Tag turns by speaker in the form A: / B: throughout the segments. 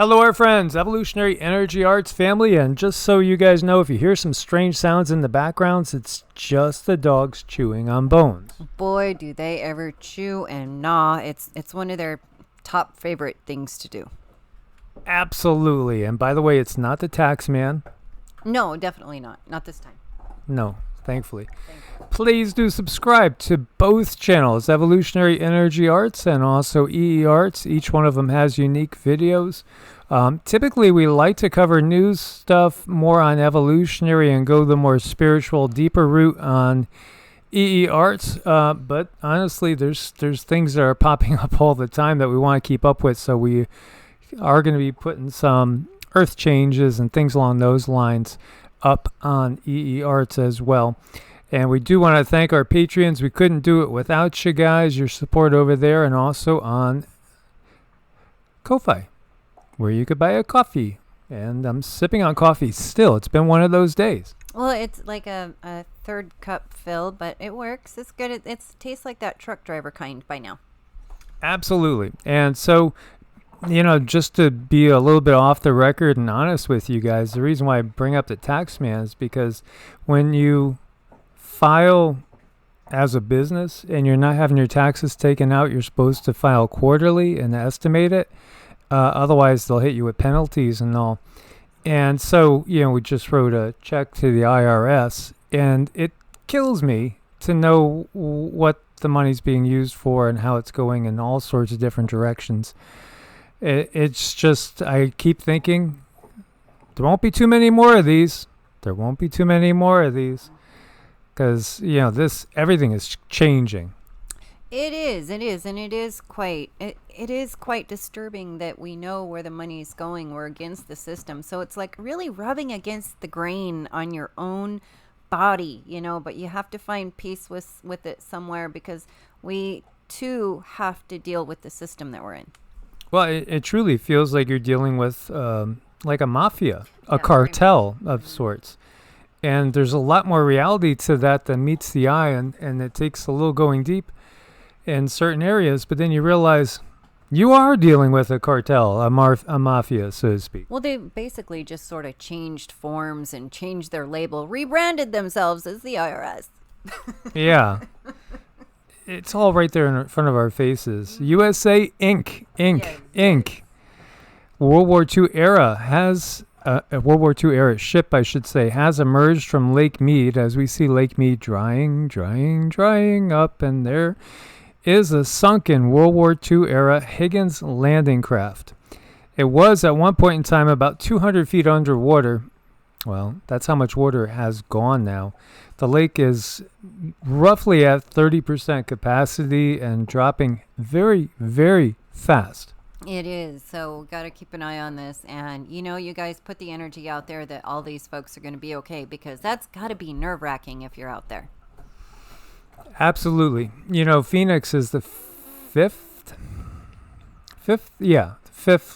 A: Hello, our friends, Evolutionary Energy Arts family, and just so you guys know, if you hear some strange sounds in the backgrounds, it's just the dogs chewing on bones.
B: Boy, do they ever chew and gnaw. It's one of their top favorite things to do.
A: Absolutely. And by the way, it's not the tax man.
B: No, definitely not. Not this time.
A: No, thankfully. Please do subscribe to both channels, Evolutionary Energy Arts and also EEARTS. Each one of them has unique videos. Typically, we like to cover news stuff more on evolutionary and go the more spiritual, deeper route on EEARTS. But honestly, there's things that are popping up all the time that we want to keep up with. So we are going to be putting some earth changes and things along those lines up on EEARTS as well. And we do want to thank our Patreons. We couldn't do it without you guys, your support over there, and also on Ko-Fi, where you could buy a coffee. And I'm sipping on coffee still. It's been one of those days.
B: Well, it's like a third cup fill, but it works. It's good. It tastes like that truck driver kind by now.
A: Absolutely. And so, just to be a little bit off the record and honest with you guys, the reason why I bring up the tax man is because when you file as a business and you're not having your taxes taken out, you're supposed to file quarterly and estimate it. Otherwise, they'll hit you with penalties and all. And so, we just wrote a check to the IRS, and it kills me to know what the money's being used for and how it's going in all sorts of different directions. It's just, I keep thinking, there won't be too many more of these. There won't be too many more of these. Because, everything is changing.
B: It is, and it is quite disturbing that we know where the money is going. We're against the system. So it's like really rubbing against the grain on your own body, but you have to find peace with it somewhere, because we too have to deal with the system that we're in.
A: Well, it truly feels like you're dealing with like a mafia, a cartel of sorts. And there's a lot more reality to that than meets the eye, and it takes a little going deep in certain areas. But then you realize you are dealing with a cartel, a mafia, so to speak.
B: Well, they basically just sort of changed forms and changed their label, rebranded themselves as the IRS.
A: Yeah. It's all right there in front of our faces. USA Inc. Inc. World War II era has... a World War II era ship, I should say, has emerged from Lake Mead, as we see Lake Mead drying up, and there is a sunken World War II era Higgins landing craft. It was at one point in time about 200 feet underwater. Well, that's how much water has gone now. The lake is roughly at 30% capacity and dropping very, very fast.
B: It is. So got to keep an eye on this. And, you guys put the energy out there that all these folks are going to be okay, because that's got to be nerve-wracking if you're out there.
A: Absolutely. Phoenix is the fifth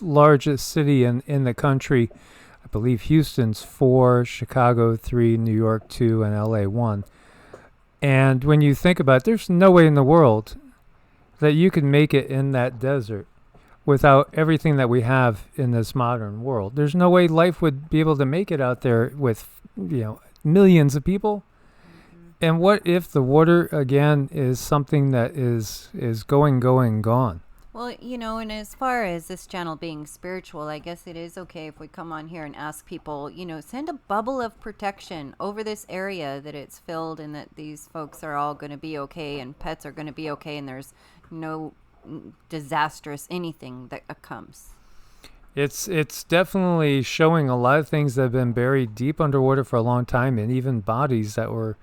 A: largest city in the country. I believe Houston's 4, Chicago 3, New York 2, and LA 1. And when you think about it, there's no way in the world that you can make it in that desert without everything that we have in this modern world. There's no way life would be able to make it out there with, millions of people. Mm-hmm. And what if the water, again, is something that is gone?
B: Well, and as far as this channel being spiritual, I guess it is okay if we come on here and ask people, send a bubble of protection over this area, that it's filled and that these folks are all going to be okay and pets are going to be okay and there's no disastrous anything that comes.
A: It's definitely showing a lot of things that have been buried deep underwater for a long time, and even bodies that were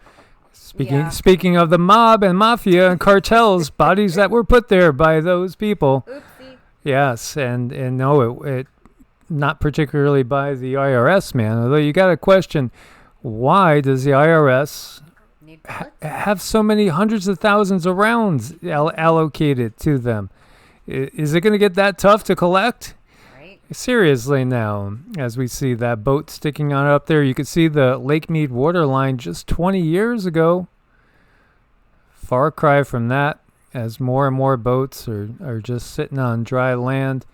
A: speaking of the mob and mafia and cartels, bodies that were put there by those people.
B: Oopsie.
A: Yes, and no, it not particularly by the IRS, man. Although you got to question, why does the IRS have so many hundreds of thousands of rounds allocated to them? Is it going to get that tough to collect?
B: Right.
A: Seriously now, as we see that boat sticking on up there, you could see the Lake Mead waterline just 20 years ago. Far cry from that, as more and more boats are just sitting on dry land.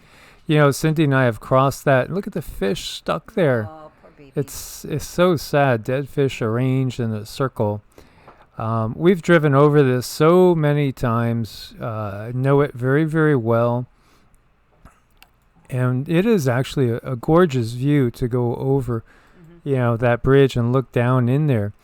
A: Cindy and I have crossed that. Look at the fish stuck there.
B: Oh, poor baby.
A: It's so sad. Dead fish arranged in a circle. We've driven over this so many times. Know it very, very well. And it is actually a gorgeous view to go over, that bridge and look down in there.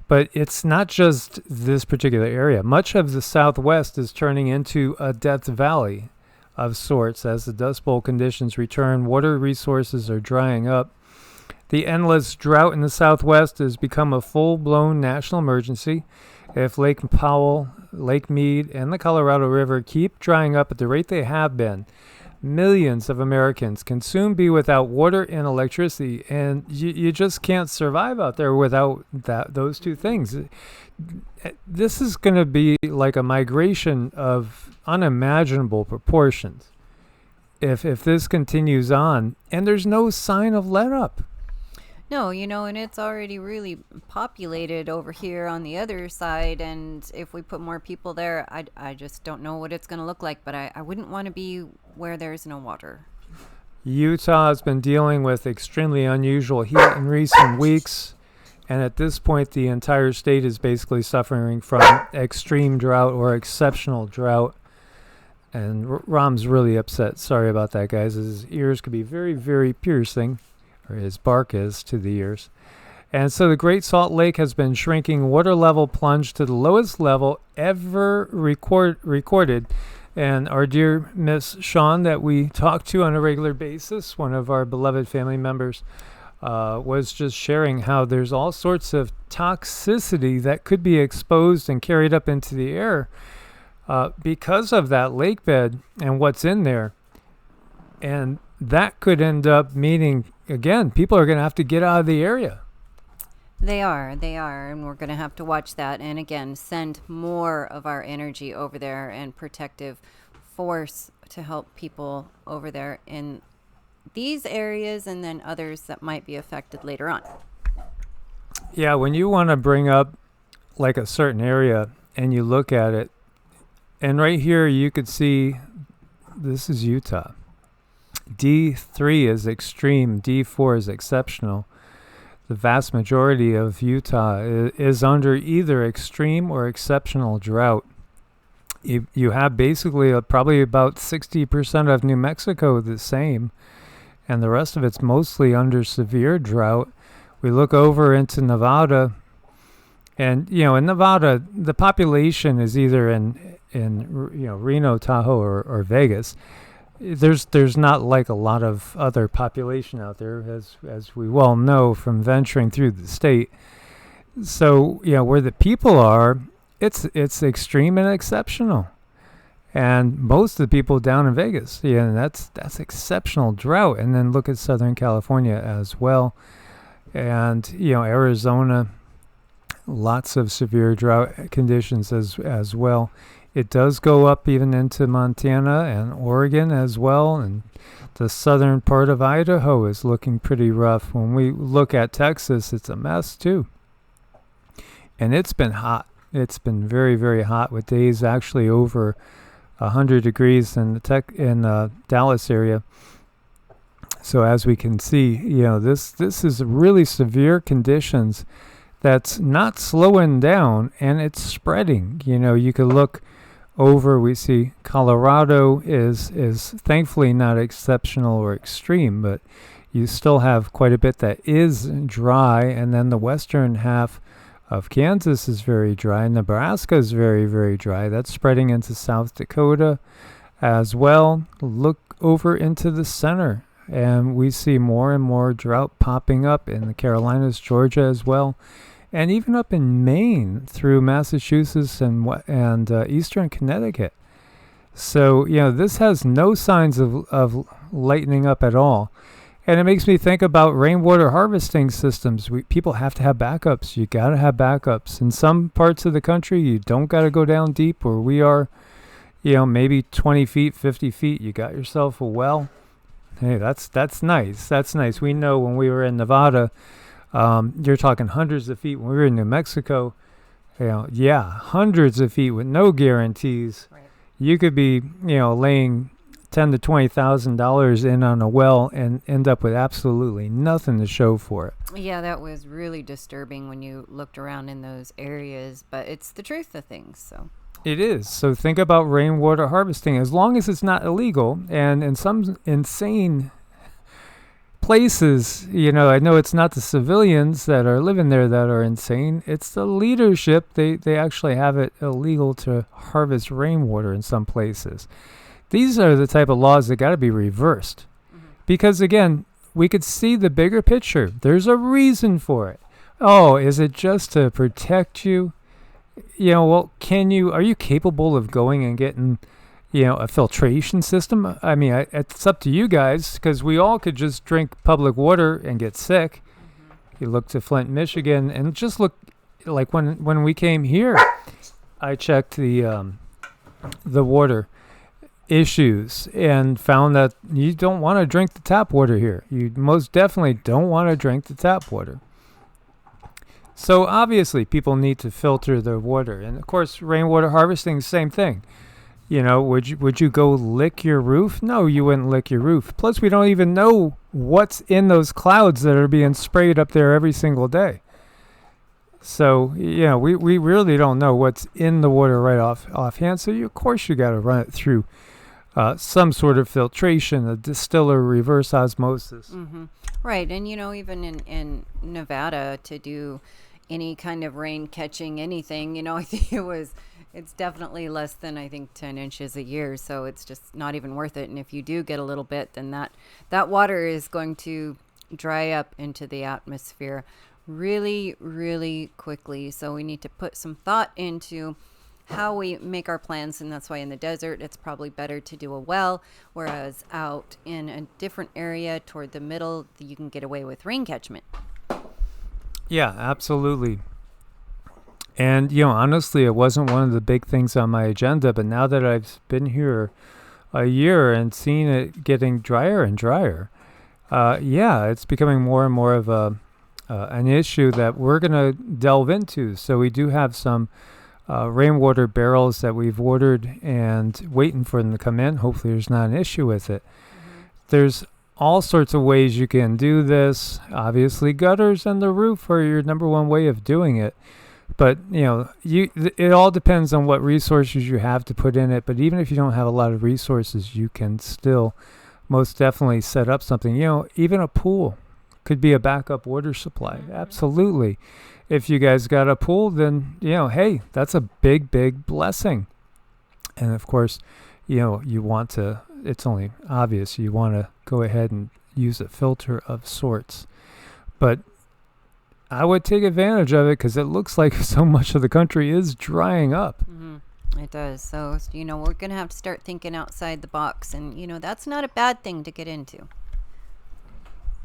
A: But it's not just this particular area. Much of the Southwest is turning into a death valley of sorts as the Dust Bowl conditions return. Water resources are drying up. The endless drought in the Southwest has become a full-blown national emergency. If Lake Powell, Lake Mead, and the Colorado River keep drying up at the rate they have been, millions of Americans can soon be without water and electricity, and you just can't survive out there without those two things. This is going to be like a migration of unimaginable proportions if this continues on, and there's no sign of let up.
B: No, and it's already really populated over here on the other side. And if we put more people there, I just don't know what it's going to look like. But I wouldn't want to be where there's no water.
A: Utah has been dealing with extremely unusual heat in recent weeks. And at this point, the entire state is basically suffering from extreme drought or exceptional drought. And Rom's really upset. Sorry about that, guys. His ears could be very, very piercing. Or his bark is to the ears. And so the Great Salt Lake has been shrinking. Water level plunged to the lowest level ever recorded. And our dear Miss Sean that we talk to on a regular basis, one of our beloved family members, was just sharing how there's all sorts of toxicity that could be exposed and carried up into the air because of that lake bed and what's in there. And that could end up meaning, again, people are going to have to get out of the area.
B: They are, and we're going to have to watch that. And again, send more of our energy over there and protective force to help people over there in these areas and then others that might be affected later on.
A: Yeah, when you want to bring up like a certain area and you look at it, and right here you could see this is Utah. D3 is extreme, D4 is exceptional. The vast majority of Utah is under either extreme or exceptional drought. You have basically probably about 60% of New Mexico the same, and the rest of it's mostly under severe drought. We look over into Nevada, and in Nevada, the population is either in Reno, Tahoe, or Vegas. There's not like a lot of other population out there, as we well know from venturing through the state. So where the people are, it's extreme and exceptional, and most of the people down in Vegas, that's exceptional drought. And then look at Southern California as well, and Arizona, lots of severe drought conditions as well. It does go up even into Montana and Oregon as well, and the southern part of Idaho is looking pretty rough. When we look at Texas, it's a mess too. And it's been hot. It's been very, very hot, with days actually over 100 degrees in the Dallas area. So as we can see, this is really severe conditions that's not slowing down, and it's spreading. You could look over, we see Colorado is thankfully not exceptional or extreme, but you still have quite a bit that is dry. And then the western half of Kansas is very dry. Nebraska is very, very dry. That's spreading into South Dakota as well. Look over into the center, and we see more and more drought popping up in the Carolinas, Georgia as well. And even up in Maine through Massachusetts and eastern Connecticut. So, this has no signs of lightening up at all. And it makes me think about rainwater harvesting systems. People have to have backups. You got to have backups. In some parts of the country, you don't got to go down deep where we are, maybe 20 feet, 50 feet. You got yourself a well. Hey, that's nice. That's nice. We know when we were in Nevada, you're talking hundreds of feet. When we were in New Mexico, hundreds of feet with no guarantees.
B: Right.
A: You could be, laying $10,000 to $20,000 in on a well and end up with absolutely nothing to show for it.
B: Yeah, that was really disturbing when you looked around in those areas, but it's the truth of things. So
A: It is. So think about rainwater harvesting. As long as it's not illegal, and in some insane places, I know it's not the civilians that are living there that are insane. It's the leadership. They actually have it illegal to harvest rainwater in some places. These are the type of laws that got to be reversed. Because, again, we could see the bigger picture. There's a reason for it. Oh, is it just to protect you? Well, are you capable of going and getting, a filtration system? I mean, it's up to you guys, because we all could just drink public water and get sick. You look to Flint, Michigan, and just look, like when we came here, I checked the water issues and found that you don't want to drink the tap water here. You most definitely don't want to drink the tap water. So obviously people need to filter their water. And of course, rainwater harvesting, same thing. Would you go lick your roof? No, you wouldn't lick your roof. Plus, we don't even know what's in those clouds that are being sprayed up there every single day. So, we really don't know what's in the water right offhand. So, of course, you got to run it through some sort of filtration, a distiller, reverse osmosis.
B: Mm-hmm. Right. And, even in Nevada, to do any kind of rain catching anything, I think it's definitely less than, 10 inches a year. So it's just not even worth it. And if you do get a little bit, then that water is going to dry up into the atmosphere really, really quickly. So we need to put some thought into how we make our plans, and that's why in the desert it's probably better to do a well, whereas out in a different area toward the middle you can get away with rain catchment.
A: Yeah, absolutely. And honestly, it wasn't one of the big things on my agenda, but now that I've been here a year and seen it getting drier and drier, it's becoming more and more of an issue that we're going to delve into. So we do have some rainwater barrels that we've ordered and waiting for them to come in. Hopefully there's not an issue with it. Mm-hmm. There's all sorts of ways you can do this. Obviously, gutters and the roof are your number one way of doing it. But, it all depends on what resources you have to put in it. But even if you don't have a lot of resources, you can still most definitely set up something. Even a pool could be a backup water supply. Mm-hmm. Absolutely. If you guys got a pool, then, hey, that's a big, big blessing. And of course, you want to, it's only obvious, you want to go ahead and use a filter of sorts. But I would take advantage of it because it looks like so much of the country is drying up.
B: Mm-hmm. It does. So, we're going to have to start thinking outside the box. And, that's not a bad thing to get into.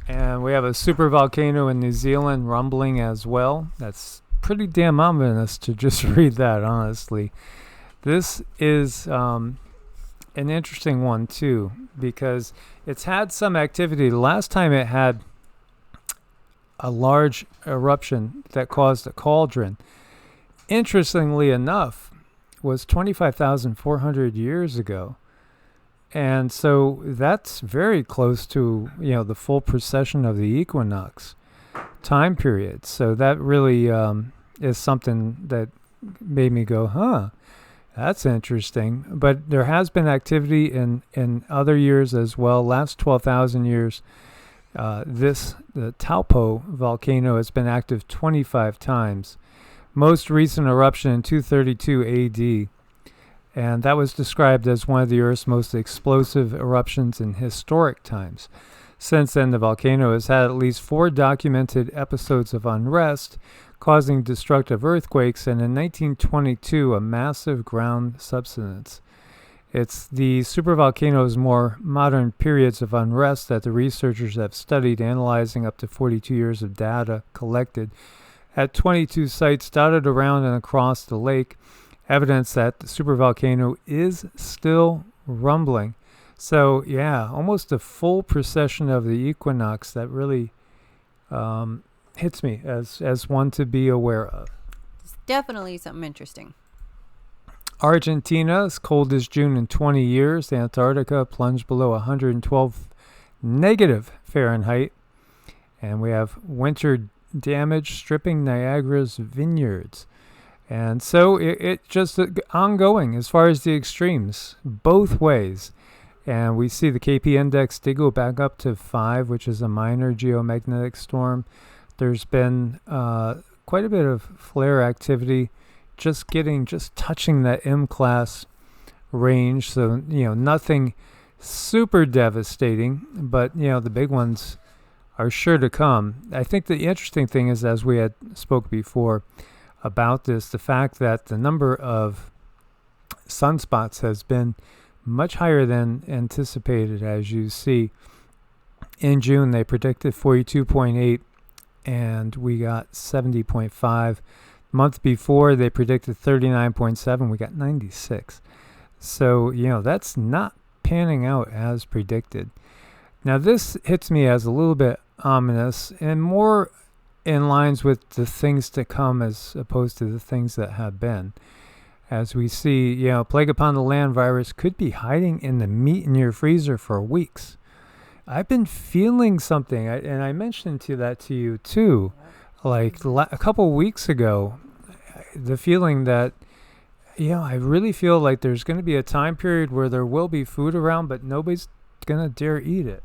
A: And we have a supervolcano in New Zealand rumbling as well. That's pretty damn ominous to just read that, honestly. This is an interesting one, too, because it's had some activity. The last time it had a large eruption that caused a cauldron, interestingly enough, was 25,400 years ago. And so that's very close to, the full precession of the equinox time period. So that really is something that made me go, that's interesting. But there has been activity in other years as well. Last 12,000 years, the Taupo volcano has been active 25 times. Most recent eruption in 232 AD. And that was described as one of the Earth's most explosive eruptions in historic times. Since then, the volcano has had at least 4 documented episodes of unrest, causing destructive earthquakes, and in 1922, a massive ground subsidence. It's the supervolcano's more modern periods of unrest that the researchers have studied, analyzing up to 42 years of data collected at 22 sites dotted around and across the lake. Evidence that the supervolcano is still rumbling. So, almost a full precession of the equinox that really hits me as one to be aware of.
B: It's definitely something interesting.
A: Argentina's coldest June in 20 years. Antarctica plunged below 112 negative Fahrenheit. And we have winter damage stripping Niagara's vineyards. And so it just ongoing as far as the extremes, both ways. And we see the KP index did go back up to 5, which is a minor geomagnetic storm. There's been quite a bit of flare activity, just touching that M class range. So, nothing super devastating, but, the big ones are sure to come. I think the interesting thing is, as we had spoke before about this, the fact that the number of sunspots has been much higher than anticipated. As you see, in June they predicted 42.8 and we got 70.5. Month before they predicted 39.7, we got 96. So, that's not panning out as predicted. Now this hits me as a little bit ominous and more in lines with the things to come as opposed to the things that have been. As we see, plague upon the land virus could be hiding in the meat in your freezer for weeks. I've been feeling something, and I mentioned that to you too, like a couple weeks ago, the feeling that, I really feel like there's going to be a time period where there will be food around, but nobody's going to dare eat it.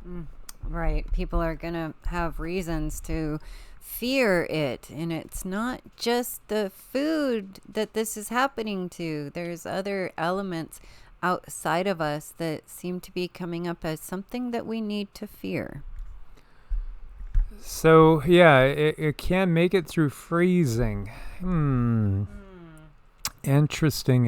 B: Right. People are going to have reasons to fear it. And it's not just the food that this is happening to. There's other elements outside of us that seem to be coming up as something that we need to fear.
A: So, yeah, it can make it through freezing. Interesting.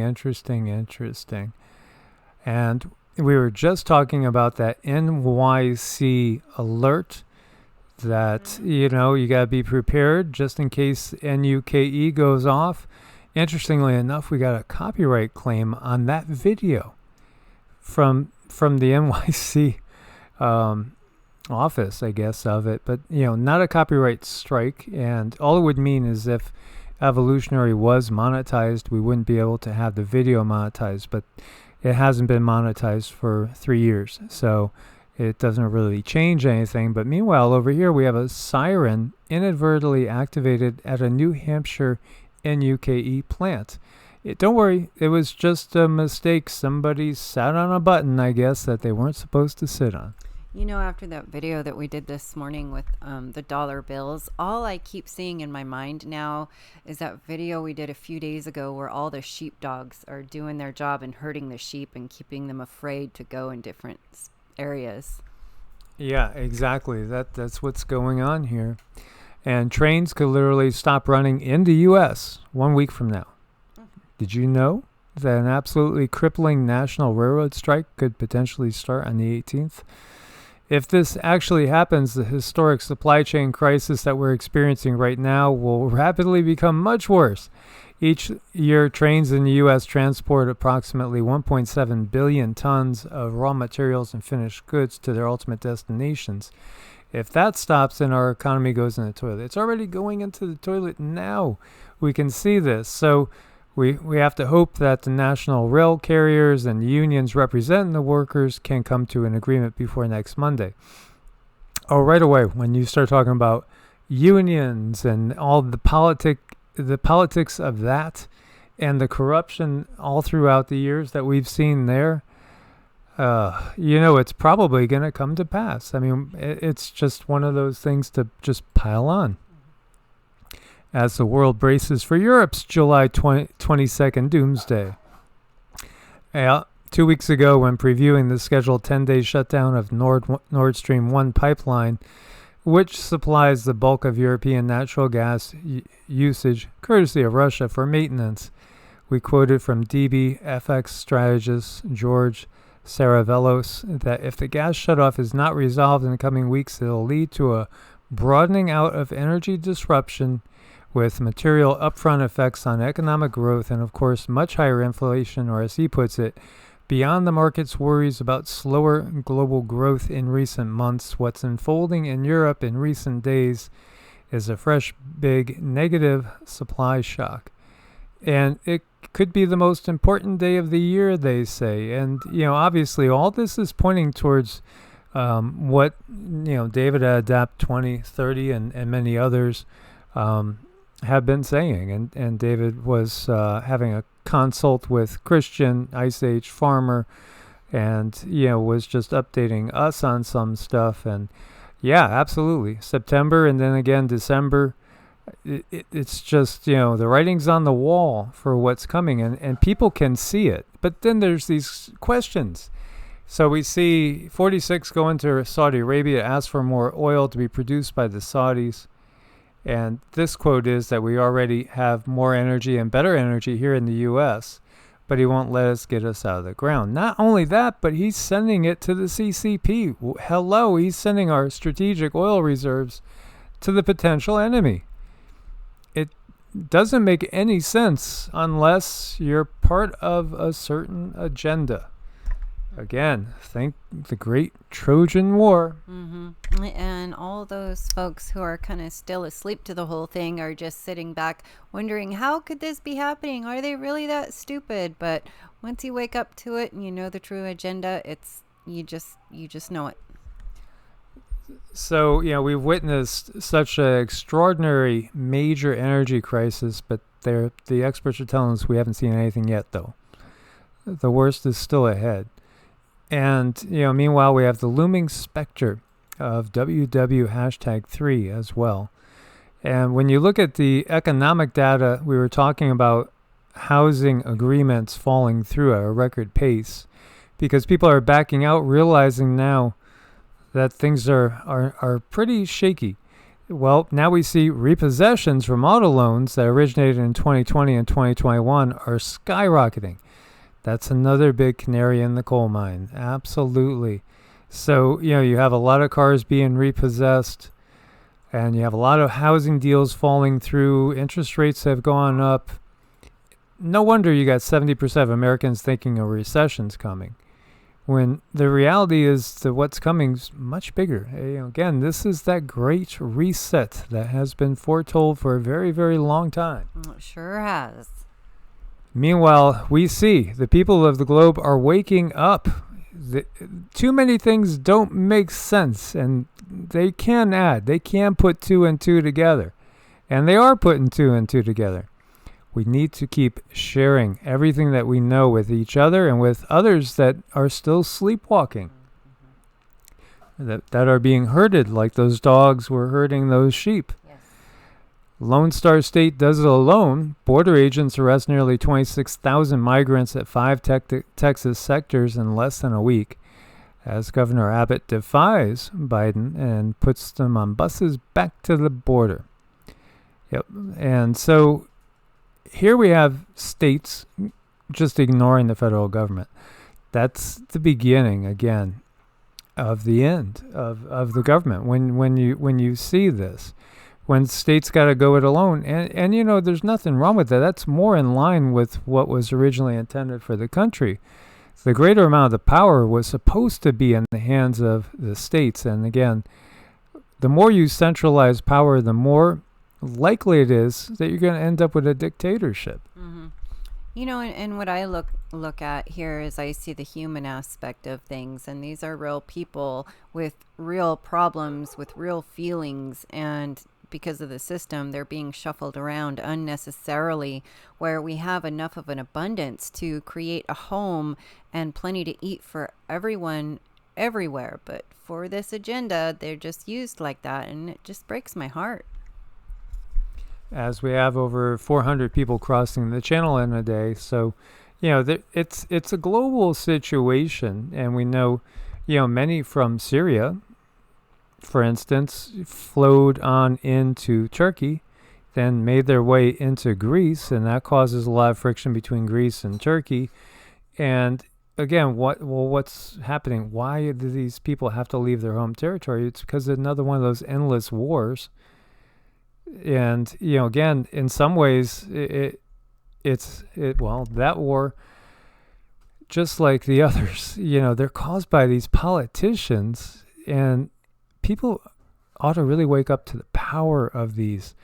A: And we were just talking about that NYC alert that, you got to be prepared just in case NUKE goes off. Interestingly enough, we got a copyright claim on that video from the NYC office, I guess, of it. But, not a copyright strike. And all it would mean is if Evolutionary was monetized, we wouldn't be able to have the video monetized. But it hasn't been monetized for 3 years. So it doesn't really change anything. But meanwhile, over here, we have a siren inadvertently activated at a New Hampshire NUKE plant. Don't worry, it was just a mistake. Somebody sat on a button, I guess, that they weren't supposed to sit on.
B: After that video that we did this morning with the dollar bills, all I keep seeing in my mind now is that video we did a few days ago where all the sheepdogs are doing their job and herding the sheep and keeping them afraid to go in different areas. Yeah,
A: exactly. That's what's going on here. And trains could literally stop running in the U.S. 1 week from now. Did you know that an absolutely crippling national railroad strike could potentially start on the 18th? If this actually happens, the historic supply chain crisis that we're experiencing right now will rapidly become much worse. Each year, trains in the U.S. transport approximately 1.7 billion tons of raw materials and finished goods to their ultimate destinations. If that stops, then our economy goes in the toilet. It's already going into the toilet now. We can see this. So we have to hope that the national rail carriers and the unions representing the workers can come to an agreement before next Monday. Oh, right away, when you start talking about unions and all the politics of that and the corruption all throughout the years that we've seen there, it's probably going to come to pass. I mean, it's just one of those things to just pile on. As the world braces for Europe's July 22nd doomsday. 2 weeks ago, when previewing the scheduled 10-day shutdown of Nord Stream 1 pipeline, which supplies the bulk of European natural gas usage, courtesy of Russia, for maintenance, we quoted from DB strategist George Saravelos that if the gas shutoff is not resolved in the coming weeks, it will lead to a broadening out of energy disruption with material upfront effects on economic growth and, of course, much higher inflation, or as he puts it, beyond the market's worries about slower global growth in recent months. What's unfolding in Europe in recent days is a fresh, big, negative supply shock. And it could be the most important day of the year, they say. And, obviously all this is pointing towards what, David at Adapt 2030 and many others have been saying. And David was having a consult with Christian Ice Age farmer and, was just updating us on some stuff. And yeah, absolutely. September and then again December. It's just, the writing's on the wall for what's coming, and people can see it. But then there's these questions. So we see 46 go into Saudi Arabia, ask for more oil to be produced by the Saudis. And this quote is that we already have more energy and better energy here in the U.S., but he won't let us get us out of the ground. Not only that, but he's sending it to the CCP. Hello, he's sending our strategic oil reserves to the potential enemy. It doesn't make any sense unless you're part of a certain agenda. Again, think the Great Trojan War.
B: Mm-hmm. And all those folks who are kind of still asleep to the whole thing are just sitting back wondering, how could this be happening? Are they really that stupid? But once you wake up to it and you know the true agenda, it's you just know it.
A: So, we've witnessed such an extraordinary major energy crisis, but the experts are telling us we haven't seen anything yet, though. The worst is still ahead. And, meanwhile, we have the looming specter of WW#3 as well. And when you look at the economic data, we were talking about housing agreements falling through at a record pace because people are backing out, realizing now that things are pretty shaky. Well, now we see repossessions from auto loans that originated in 2020 and 2021 are skyrocketing. That's another big canary in the coal mine. Absolutely. So, you have a lot of cars being repossessed, and you have a lot of housing deals falling through. Interest rates have gone up. No wonder you got 70% of Americans thinking a recession's coming, when the reality is that what's coming is much bigger. Again, this is that great reset that has been foretold for a very, very long time.
B: It sure has.
A: Meanwhile, we see the people of the globe are waking up. Too many things don't make sense, and they can put two and two together. And they are putting two and two together. We need to keep sharing everything that we know with each other and with others that are still sleepwalking, that are being herded like those dogs were herding those sheep. Yes. Lone Star State does it alone. Border agents arrest nearly 26,000 migrants at 5 Texas sectors in less than a week, as Governor Abbott defies Biden and puts them on buses back to the border. Yep. And so here we have states just ignoring the federal government. That's the beginning, again, of the end of the government. When you see this, when states got to go it alone, and there's nothing wrong with that. That's more in line with what was originally intended for the country. The greater amount of the power was supposed to be in the hands of the states. And again, the more you centralize power, the more likely it is that you're going to end up with a dictatorship.
B: Mm-hmm. And what I look at here is I see the human aspect of things, and these are real people with real problems, with real feelings, and because of the system, they're being shuffled around unnecessarily, where we have enough of an abundance to create a home and plenty to eat for everyone everywhere. But for this agenda, they're just used like that, and it just breaks my heart.
A: As we have over 400 people crossing the channel in a day. So, it's a global situation, and we know, many from Syria, for instance, flowed on into Turkey, then made their way into Greece, and that causes a lot of friction between Greece and Turkey. And again, what's happening? Why do these people have to leave their home territory? It's because of another one of those endless wars. And, again, in some ways, that war, just like the others, they're caused by these politicians, and people ought to really wake up to the power of these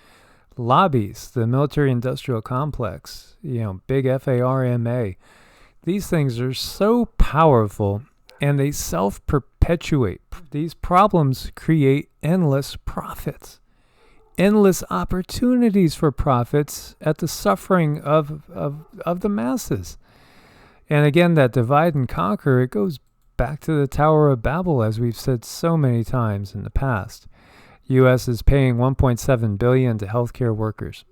A: lobbies, the military-industrial complex, big FARMA. These things are so powerful, and they self-perpetuate. These problems create endless profits, endless opportunities for profits at the suffering of the masses. And again, that divide and conquer, it goes back to the Tower of Babel, as we've said so many times in the past. U.S. is paying $1.7 billion to healthcare workers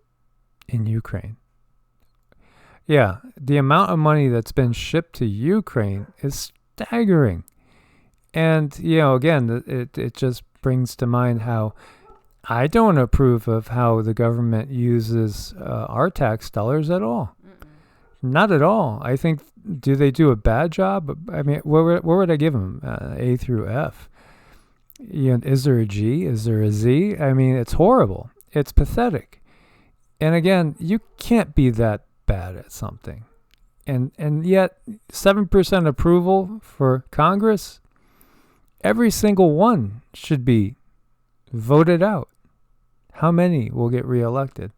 A: in Ukraine. Yeah, the amount of money that's been shipped to Ukraine is staggering. And, again, it just brings to mind how I don't approve of how the government uses our tax dollars at all. Not at all. I think, do they do a bad job? I mean, where would I give them? A through F. Is there a G? Is there a Z? I mean, it's horrible. It's pathetic. And again, you can't be that bad at something. And yet, 7% approval for Congress, every single one should be voted out. How many will get reelected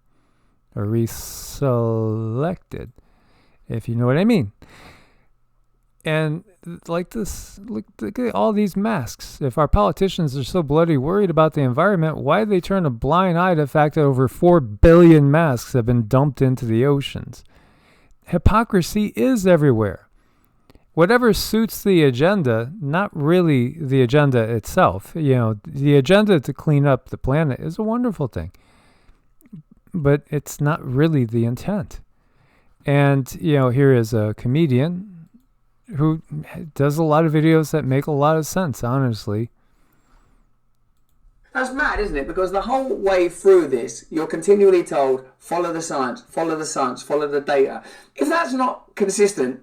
A: or reselected, if you know what I mean? And like this, look at all these masks. If our politicians are so bloody worried about the environment, why do they turn a blind eye to the fact that over 4 billion masks have been dumped into the oceans? Hypocrisy is everywhere. Whatever suits the agenda, not really the agenda itself. The agenda to clean up the planet is a wonderful thing, but it's not really the intent. And, here is a comedian who does a lot of videos that make a lot of sense, honestly.
C: That's mad, isn't it? Because the whole way through this, you're continually told, follow the science, follow the science, follow the data. If that's not consistent,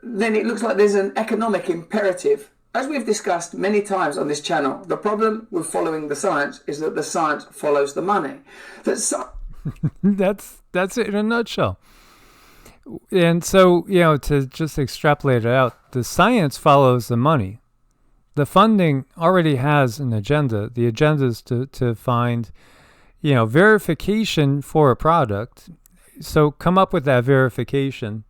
C: then it looks like there's an economic imperative. As we've discussed many times on this channel, the problem with following the science is that the science follows the money.
A: That's it in a nutshell. And so, to just extrapolate it out, the science follows the money. The funding already has an agenda. The agenda is to find, verification for a product. So come up with that verification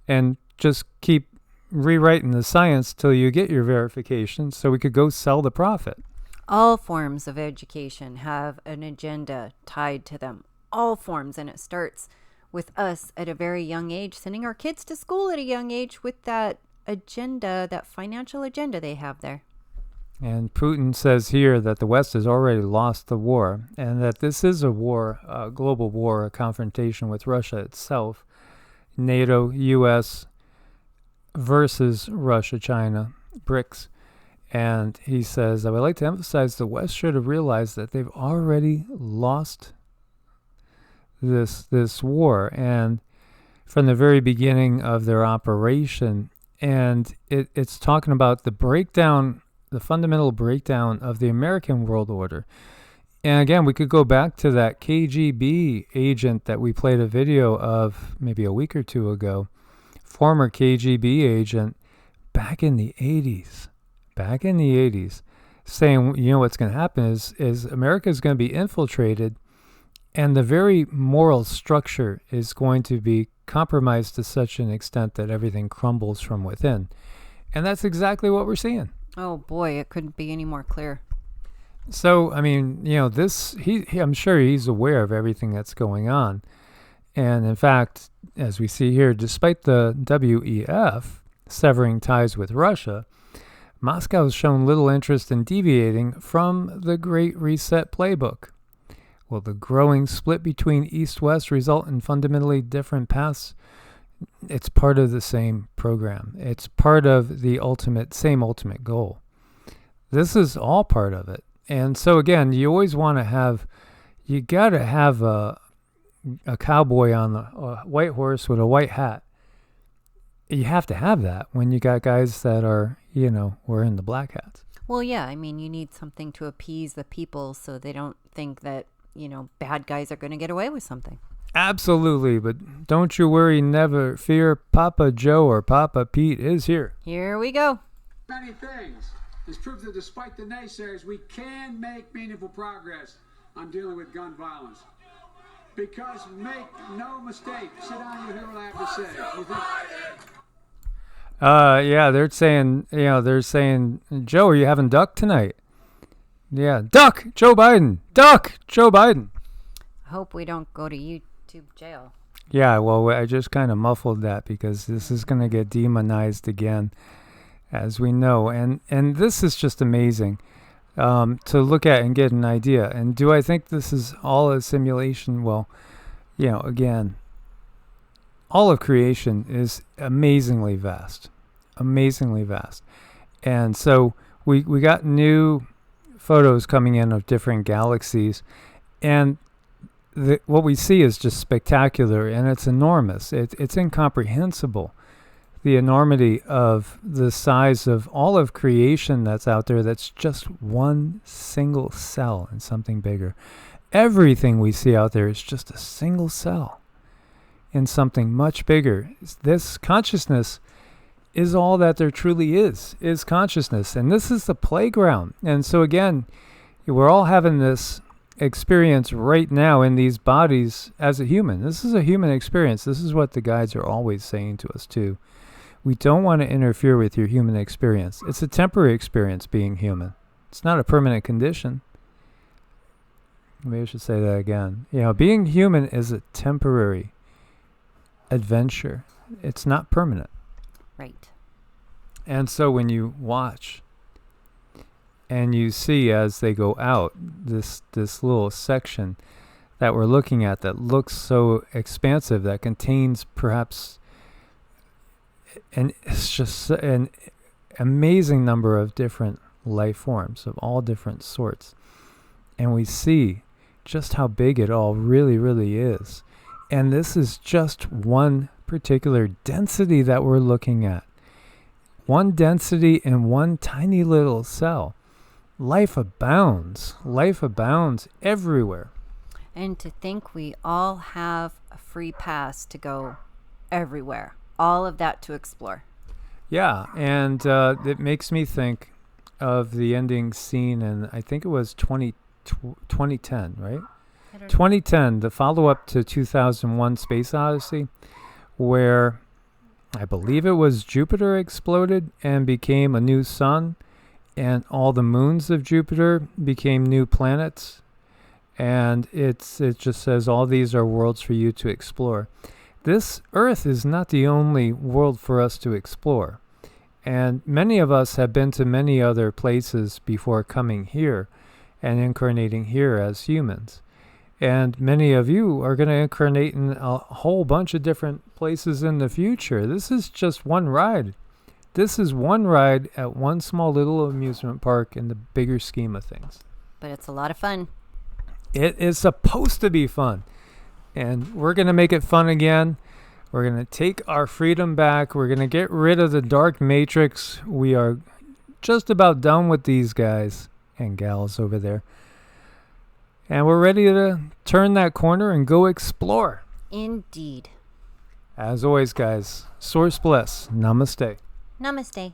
A: and just keep rewriting the science till you get your verification so we could go sell the profit.
B: All forms of education have an agenda tied to them. All forms. And it starts with us at a very young age, sending our kids to school at a young age with that agenda, that financial agenda they have there.
A: And Putin says here that the West has already lost the war, and that this is a war, a global war, a confrontation with Russia itself, NATO, U.S. versus Russia, China, BRICS. And he says, I would like to emphasize the West should have realized that they've already lost this war, and from the very beginning of their operation. And it's talking about the breakdown, the fundamental breakdown of the American world order. And again, we could go back to that KGB agent that we played a video of maybe a week or two ago, former KGB agent back in the 80s, saying, what's going to happen is America is going to be infiltrated, and the very moral structure is going to be compromised to such an extent that everything crumbles from within. And that's exactly what we're seeing.
B: Oh boy, it couldn't be any more clear.
A: So, I mean, I'm sure he's aware of everything that's going on. And in fact, as we see here, despite the WEF severing ties with Russia, Moscow has shown little interest in deviating from the Great Reset playbook. Will the growing split between East-West result in fundamentally different paths? It's part of the same program. It's part of the same ultimate goal. This is all part of it. And so again, you always want to have, you got to have a cowboy on a white horse with a white hat. You have to have that when you got guys that are, wearing the black hats.
B: Well, yeah, I mean, you need something to appease the people so they don't think that, bad guys are going to get away with something.
A: Absolutely, but don't you worry, never fear. Papa Joe or Papa Pete is here.
B: Here we go.
D: Many things. This proves that despite the naysayers, we can make meaningful progress on dealing with gun violence. Because make no mistake, sit down, you hear what I have to say. You think,
A: Yeah, they're saying, Joe, are you having duck tonight? Yeah, duck, Joe Biden. Duck, Joe Biden.
B: Hope we don't go to YouTube jail.
A: Yeah, well, I just kind of muffled that because this is going to get demonized again, as we know. And this is just amazing to look at and get an idea. And do I think this is all a simulation? Well, again, all of creation is amazingly vast. Amazingly vast. And so we got new photos coming in of different galaxies. And what we see is just spectacular, and it's enormous. It's incomprehensible, the enormity of the size of all of creation that's out there that's just one single cell in something bigger. Everything we see out there is just a single cell in something much bigger. This consciousness is all that there truly is consciousness. And this is the playground. And so again, we're all having this experience right now in these bodies as a human. This is a human experience. This is what the guides are always saying to us too. We don't want to interfere with your human experience. It's a temporary experience being human. It's not a permanent condition. Maybe I should say that again. Being human is a temporary adventure. It's not permanent.
B: Right.
A: And so when you watch and you see as they go out this little section that we're looking at that looks so expansive, that contains perhaps it's just an amazing number of different life forms of all different sorts. And we see just how big it all really, really is. And this is just one particular density that we're looking at. One density in one tiny little cell. Life abounds. Life abounds everywhere.
B: And to think we all have a free pass to go everywhere. All of that to explore.
A: Yeah, and it makes me think of the ending scene in, I think it was 2010, right? 2010, the follow-up to 2001 Space Odyssey, where I believe it was Jupiter exploded and became a new sun, and all the moons of Jupiter became new planets, and it just says all these are worlds for you to explore. This Earth is not the only world for us to explore, and many of us have been to many other places before coming here and incarnating here as humans. And many of you are going to incarnate in a whole bunch of different places in the future. This is just one ride. This is one ride at one small little amusement park in the bigger scheme of things.
B: But it's a lot of fun.
A: It is supposed to be fun. And we're going to make it fun again. We're going to take our freedom back. We're going to get rid of the dark matrix. We are just about done with these guys and gals over there. And we're ready to turn that corner and go explore.
B: Indeed.
A: As always, guys, source bless. Namaste.
B: Namaste.